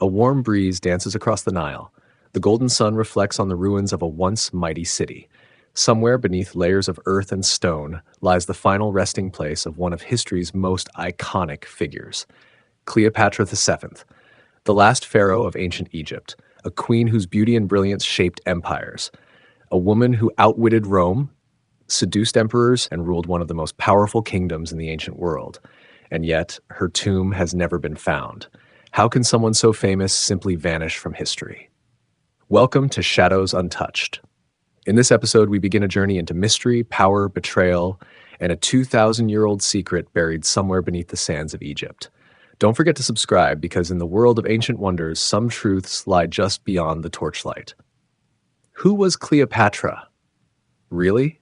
A warm breeze dances across the Nile. The golden sun reflects on the ruins of a once mighty city. Somewhere beneath layers of earth and stone lies the final resting place of one of history's most iconic figures, Cleopatra VII, the last pharaoh of ancient Egypt, a queen whose beauty and brilliance shaped empires, a woman who outwitted Rome, seduced emperors, and ruled one of the most powerful kingdoms in the ancient world. And yet, her tomb has never been found. How can someone so famous simply vanish from history? Welcome to Shadows Untouched. In this episode, we begin a journey into mystery, power, betrayal, and a 2,000-year-old secret buried somewhere beneath the sands of Egypt. Don't forget to subscribe because in the world of ancient wonders, some truths lie just beyond the torchlight. Who was Cleopatra? Really?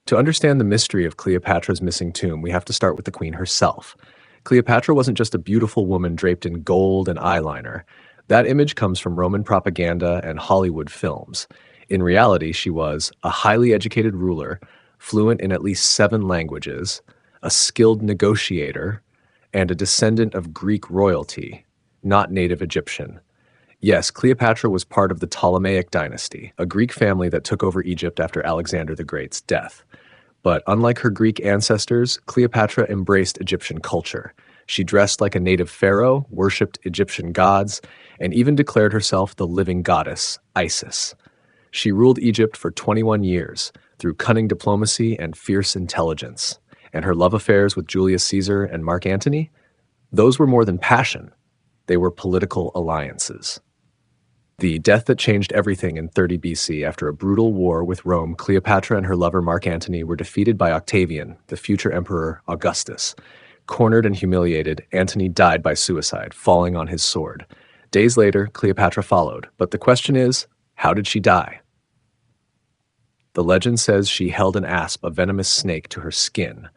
To understand the mystery of Cleopatra's missing tomb, we have to start with the queen herself. Cleopatra wasn't just a beautiful woman draped in gold and eyeliner. That image comes from Roman propaganda and Hollywood films. In reality, she was a highly educated ruler, fluent in at least 7 languages, a skilled negotiator, and a descendant of Greek royalty, not native Egyptian. Yes, Cleopatra was part of the Ptolemaic dynasty, a Greek family that took over Egypt after Alexander the Great's death. But unlike her Greek ancestors, Cleopatra embraced Egyptian culture. She dressed like a native pharaoh, worshipped Egyptian gods, and even declared herself the living goddess, Isis. She ruled Egypt for 21 years through cunning diplomacy and fierce intelligence. And her love affairs with Julius Caesar and Mark Antony? Those were more than passion. They were political alliances. The death that changed everything in 30 BC after a brutal war with Rome, Cleopatra and her lover Mark Antony were defeated by Octavian, the future emperor Augustus. Cornered and humiliated, Antony died by suicide, falling on his sword. Days later, Cleopatra followed, but the question is, how did she die? The legend says she held an asp, a venomous snake, to her skin.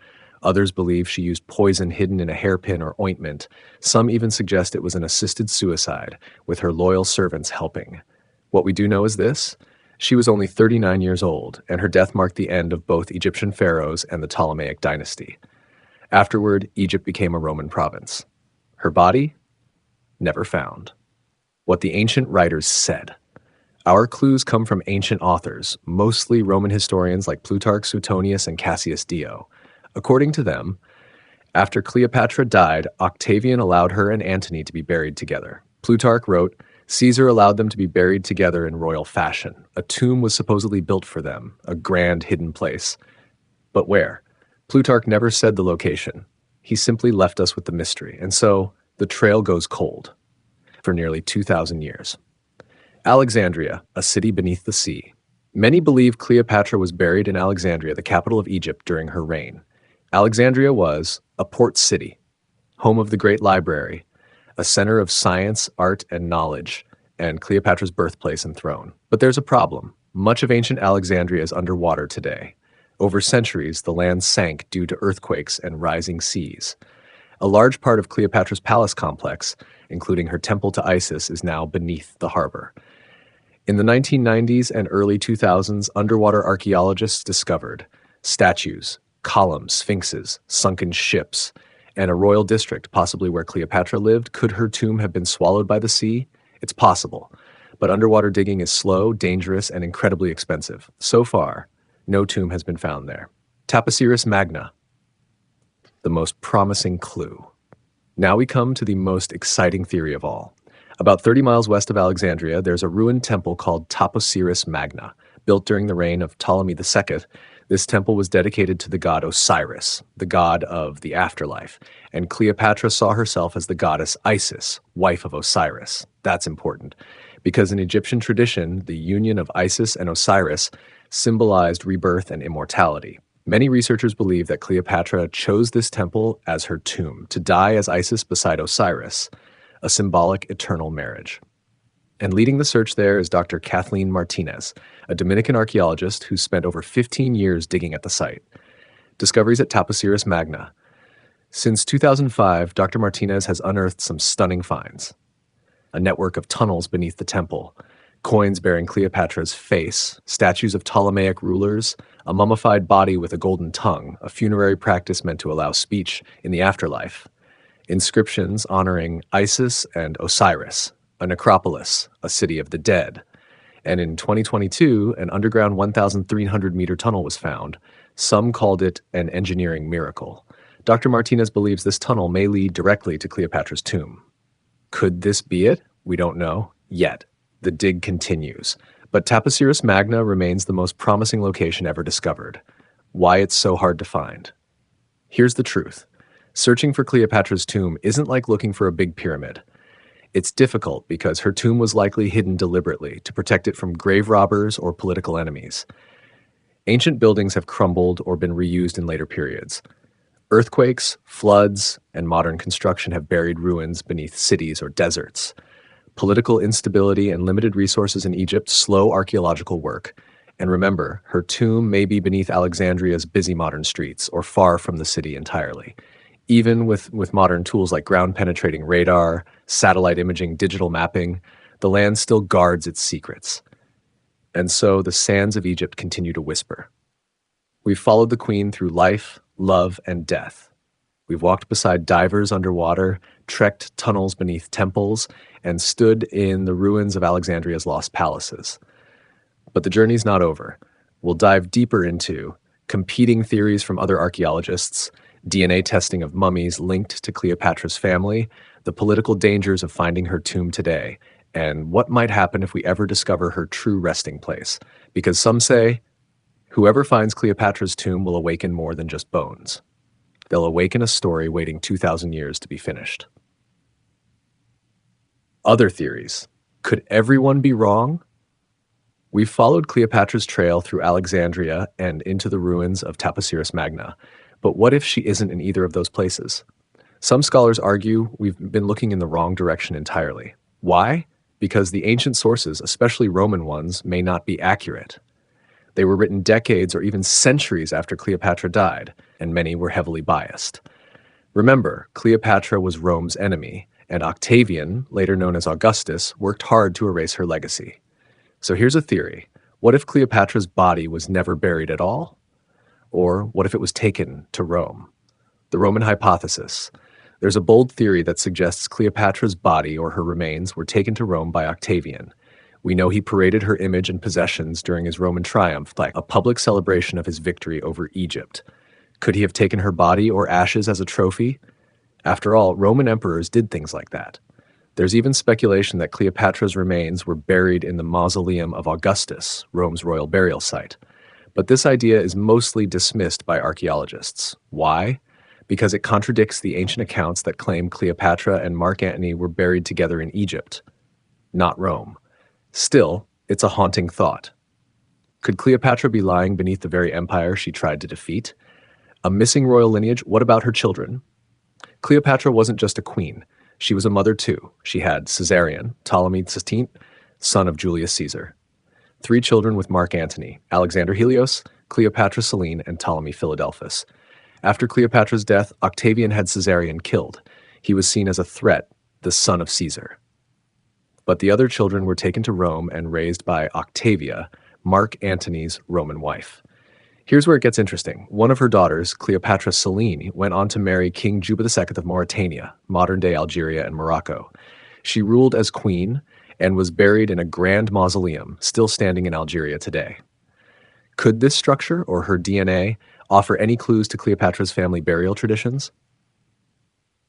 Others believe she used poison hidden in a hairpin or ointment. Some even suggest it was an assisted suicide, with her loyal servants helping. What we do know is this: she was only 39 years old, and her death marked the end of both Egyptian pharaohs and the Ptolemaic dynasty. Afterward, Egypt became a Roman province. Her body? Never found. What the ancient writers said. Our clues come from ancient authors, mostly Roman historians like Plutarch, Suetonius, and Cassius Dio. According to them, after Cleopatra died, Octavian allowed her and Antony to be buried together. Plutarch wrote, Caesar allowed them to be buried together in royal fashion. A tomb was supposedly built for them, a grand hidden place. But where? Plutarch never said the location. He simply left us with the mystery, and so the trail goes cold for nearly 2,000 years. Alexandria, a city beneath the sea. Many believe Cleopatra was buried in Alexandria, the capital of Egypt, during her reign. Alexandria was a port city, home of the Great Library, a center of science, art, and knowledge, and Cleopatra's birthplace and throne. But there's a problem. Much of ancient Alexandria is underwater today. Over centuries, the land sank due to earthquakes and rising seas. A large part of Cleopatra's palace complex, including her temple to Isis, is now beneath the harbor. In the 1990s and early 2000s, underwater archaeologists discovered statues, columns, sphinxes, sunken ships, and a royal district, possibly where Cleopatra lived. Could her tomb have been swallowed by the sea? It's possible, but underwater digging is slow, dangerous, and incredibly expensive. So far, no tomb has been found there. Taposiris Magna, the most promising clue. Now we come to the most exciting theory of all. About 30 miles west of Alexandria, there's a ruined temple called Taposiris Magna, built during the reign of Ptolemy II. This temple was dedicated to the god Osiris, the god of the afterlife, and Cleopatra saw herself as the goddess Isis, wife of Osiris. That's important, because in Egyptian tradition, the union of Isis and Osiris symbolized rebirth and immortality. Many researchers believe that Cleopatra chose this temple as her tomb, to die as Isis beside Osiris, a symbolic eternal marriage. And leading the search there is Dr. Kathleen Martinez, a Dominican archaeologist who spent over 15 years digging at the site. Discoveries at Taposiris Magna. Since 2005, Dr. Martinez has unearthed some stunning finds. A network of tunnels beneath the temple, coins bearing Cleopatra's face, statues of Ptolemaic rulers, a mummified body with a golden tongue, a funerary practice meant to allow speech in the afterlife. inscriptions honoring Isis and Osiris, a necropolis, a city of the dead. And in 2022, an underground 1,300-meter tunnel was found. Some called it an engineering miracle. Dr. Martinez believes this tunnel may lead directly to Cleopatra's tomb. Could this be it? We don't know yet. The dig continues. But Taposiris Magna remains the most promising location ever discovered. Why it's so hard to find. Here's the truth. Searching for Cleopatra's tomb isn't like looking for a big pyramid. It's difficult because her tomb was likely hidden deliberately to protect it from grave robbers or political enemies. Ancient buildings have crumbled or been reused in later periods. Earthquakes, floods, and modern construction have buried ruins beneath cities or deserts. Political instability and limited resources in Egypt slow archaeological work. And remember, her tomb may be beneath Alexandria's busy modern streets or far from the city entirely. Even with modern tools like ground-penetrating radar, satellite imaging, digital mapping, the land still guards its secrets. And so the sands of Egypt continue to whisper. We've followed the queen through life, love, and death. We've walked beside divers underwater, trekked tunnels beneath temples, and stood in the ruins of Alexandria's lost palaces. But the journey's not over. We'll dive deeper into competing theories from other archaeologists, DNA testing of mummies linked to Cleopatra's family, the political dangers of finding her tomb today, and what might happen if we ever discover her true resting place. Because some say, whoever finds Cleopatra's tomb will awaken more than just bones. They'll awaken a story waiting 2,000 years to be finished. Other theories. Could everyone be wrong? We've followed Cleopatra's trail through Alexandria and into the ruins of Taposiris Magna. But what if she isn't in either of those places? Some scholars argue we've been looking in the wrong direction entirely. Why? Because the ancient sources, especially Roman ones, may not be accurate. They were written decades or even centuries after Cleopatra died, and many were heavily biased. Remember, Cleopatra was Rome's enemy, and Octavian, later known as Augustus, worked hard to erase her legacy. So here's a theory. What if Cleopatra's body was never buried at all? Or what if it was taken to Rome? The Roman hypothesis. There's a bold theory that suggests Cleopatra's body or her remains were taken to Rome by Octavian. We know he paraded her image and possessions during his Roman triumph, like a public celebration of his victory over Egypt. Could he have taken her body or ashes as a trophy? After all, Roman emperors did things like that. There's even speculation that Cleopatra's remains were buried in the mausoleum of Augustus, Rome's royal burial site. But this idea is mostly dismissed by archaeologists. Why? Because it contradicts the ancient accounts that claim Cleopatra and Mark Antony were buried together in Egypt, not Rome. Still, it's a haunting thought. Could Cleopatra be lying beneath the very empire she tried to defeat? A missing royal lineage, what about her children? Cleopatra wasn't just a queen. She was a mother too. She had Caesarion, Ptolemy XVI, son of Julius Caesar. 3 children with Mark Antony, Alexander Helios, Cleopatra Selene, and Ptolemy Philadelphus. After Cleopatra's death, Octavian had Caesarion killed. He was seen as a threat, the son of Caesar. But the other children were taken to Rome and raised by Octavia, Mark Antony's Roman wife. Here's where it gets interesting. One of her daughters, Cleopatra Selene, went on to marry King Juba II of Mauritania, modern-day Algeria and Morocco. She ruled as queen and was buried in a grand mausoleum, still standing in Algeria today. Could this structure, or her DNA, offer any clues to Cleopatra's family burial traditions?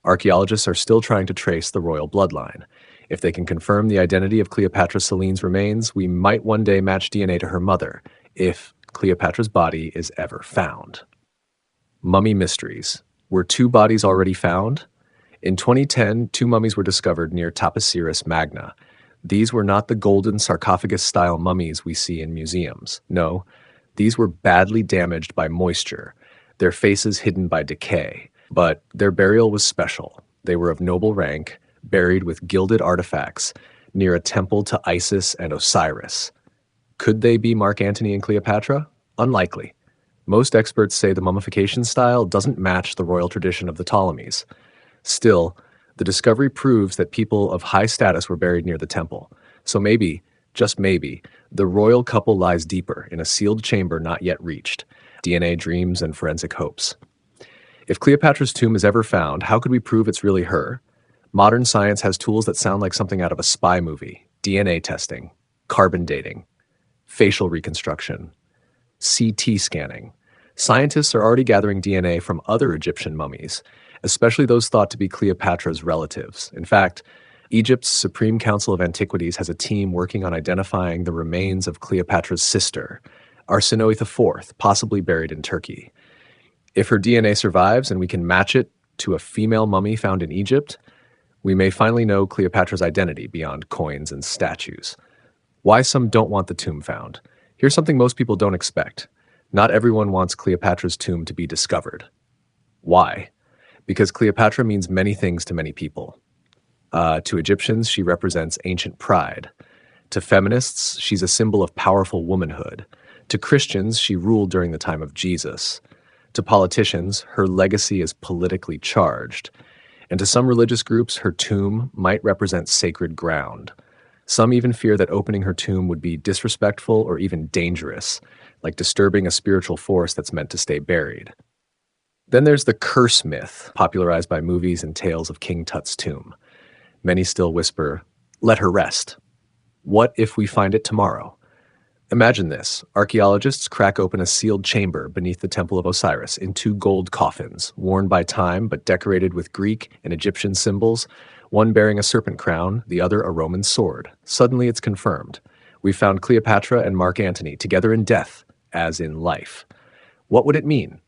Archaeologists are still trying to trace the royal bloodline. If they can confirm the identity of Cleopatra Selene's remains, we might one day match DNA to her mother, if Cleopatra's body is ever found. Mummy mysteries. Were 2 bodies already found? In 2010, 2 mummies were discovered near Taposiris Magna. These were not the golden sarcophagus-style mummies we see in museums. No, these were badly damaged by moisture, their faces hidden by decay. But their burial was special. They were of noble rank, buried with gilded artifacts near a temple to Isis and Osiris. Could they be Mark Antony and Cleopatra? Unlikely. Most experts say the mummification style doesn't match the royal tradition of the Ptolemies. Still, the discovery proves that people of high status were buried near the temple. So maybe, just maybe, the royal couple lies deeper in a sealed chamber not yet reached. DNA dreams and forensic hopes. If Cleopatra's tomb is ever found, how could we prove it's really her? Modern science has tools that sound like something out of a spy movie: DNA testing, carbon dating, facial reconstruction, CT scanning. Scientists are already gathering DNA from other Egyptian mummies, especially those thought to be Cleopatra's relatives. In fact, Egypt's Supreme Council of Antiquities has a team working on identifying the remains of Cleopatra's sister, Arsinoe IV, possibly buried in Turkey. If her DNA survives and we can match it to a female mummy found in Egypt, we may finally know Cleopatra's identity beyond coins and statues. Why some don't want the tomb found. Here's something most people don't expect. Not everyone wants Cleopatra's tomb to be discovered. Why? Because Cleopatra means many things to many people. To Egyptians, she represents ancient pride. To feminists, she's a symbol of powerful womanhood. To Christians, she ruled during the time of Jesus. To politicians, her legacy is politically charged. And to some religious groups, her tomb might represent sacred ground. Some even fear that opening her tomb would be disrespectful or even dangerous, like disturbing a spiritual force that's meant to stay buried. Then there's the curse myth, popularized by movies and tales of King Tut's tomb. Many still whisper, "Let her rest." What if we find it tomorrow? Imagine this. Archaeologists crack open a sealed chamber beneath the Temple of Osiris in two gold coffins, worn by time but decorated with Greek and Egyptian symbols, one bearing a serpent crown, the other a Roman sword. Suddenly it's confirmed. We found Cleopatra and Mark Antony together in death, as in life. What would it mean?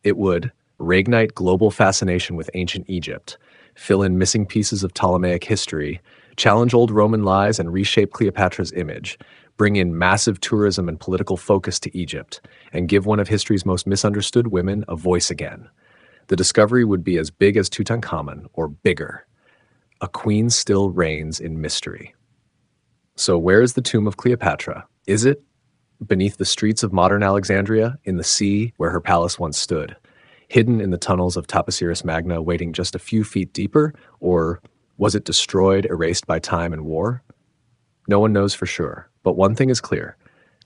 It would reignite global fascination with ancient Egypt, fill in missing pieces of Ptolemaic history, challenge old Roman lies and reshape Cleopatra's image, bring in massive tourism and political focus to Egypt, and give one of history's most misunderstood women a voice again. The discovery would be as big as Tutankhamun, or bigger. A queen still reigns in mystery. So where is the tomb of Cleopatra? Is it beneath the streets of modern Alexandria, in the sea where her palace once stood, hidden in the tunnels of Taposiris Magna waiting just a few feet deeper, or was it destroyed, erased by time and war? No one knows for sure, but one thing is clear.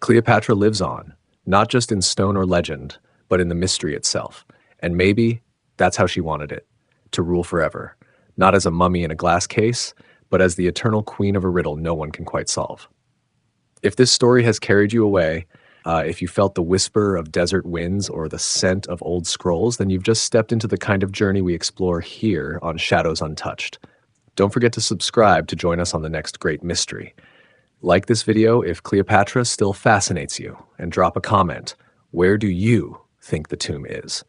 Cleopatra lives on, not just in stone or legend, but in the mystery itself. And maybe that's how she wanted it, to rule forever, not as a mummy in a glass case, but as the eternal queen of a riddle no one can quite solve. If this story has carried you away, if you felt the whisper of desert winds or the scent of old scrolls, then you've just stepped into the kind of journey we explore here on Shadows Untouched. Don't forget to subscribe to join us on the next great mystery. Like this video if Cleopatra still fascinates you, and drop a comment. Where do you think the tomb is?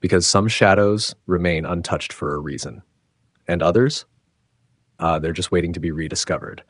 Because some shadows remain untouched for a reason. And others? They're just waiting to be rediscovered.